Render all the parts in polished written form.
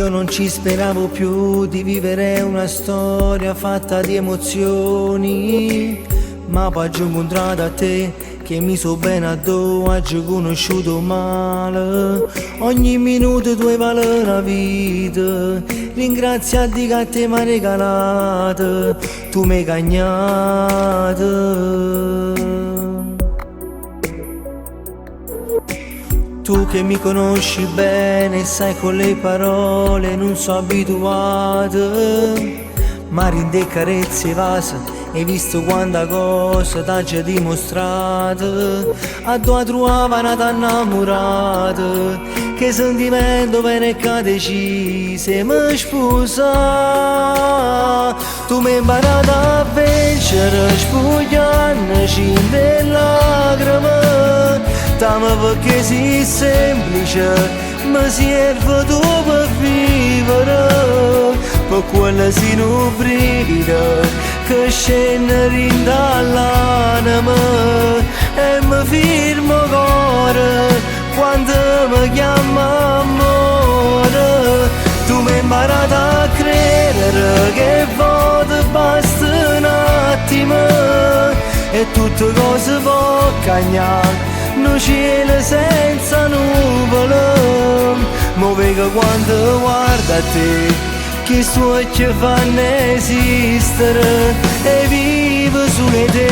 Io non ci speravo più di vivere una storia fatta di emozioni, ma poi ho incontrato a te che mi so bene addosso, oggi conosciuto male. Ogni minuto tu hai vale la vita, ringraziati che te mi hai regalato, tu mi hai cagnato. Tu che mi conosci bene, sai con le parole non sono abituato, ma rinde carezze vasa, hai visto quanta cosa t'ha già dimostrato. A tua trovava una innamorata, che sentimento bene che decise mi sposa. Tu mi hai imparato a vincere, spogliandoci in lacrime. T'amo perché sei semplice, mi serve tu per vivere, per quella si nubrida che scende dall'anima e mi firmo cuore quando mi chiama amore. Tu mi hai imparato a credere che voto basta un attimo e tutte cose può cagnare. No cielo senza nuvole, mo vedo quando guarda a te, che suoi occhi fanno esistere e vivo su di te.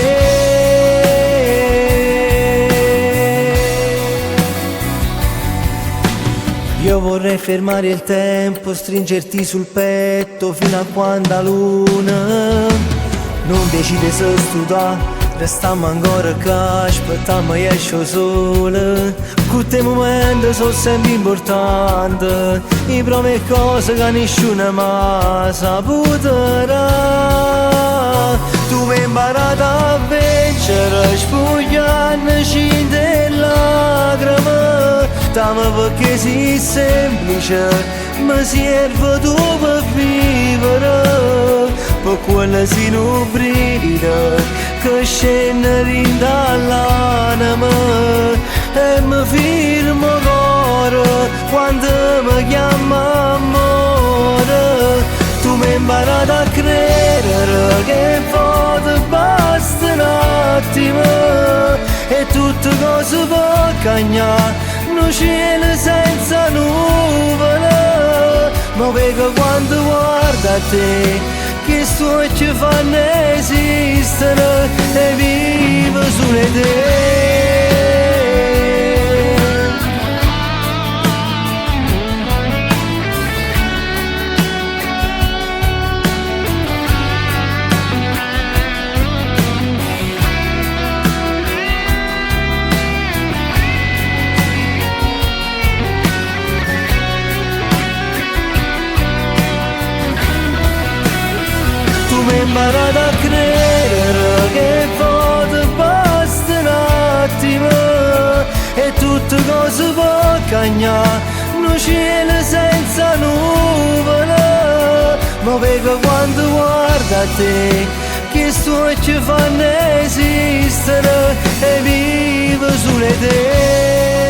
Io vorrei fermare il tempo, stringerti sul petto fino a quando la luna non decide se studiare. Restammo ancora che aspettammo e esce sole. Questi momenti sono sempre importanti, i prove cose che nessuno mai saputerà. Tu mi hai imparato a vincere, spogliandoci in lacrime. T'amo perché sei semplice, mi serve tu per vivere, per quella si nubrida che scende dall'anima e mi firmo cuore quando mi chiama amore. Tu mi hai imparato a credere che foto basta un attimo e tutte cose può cagnare. No cielo senza nuvole, ma vedo quando guarda a te, che suoi occhi fanno esistere e vivo su di te. Tu mi hai imparato a credere che foto basta un attimo e tutte cose può cagnare. No cielo senza nuvole, ma vedo quando guarda a te, che suoi occhi fanno esistere e vivo su di te.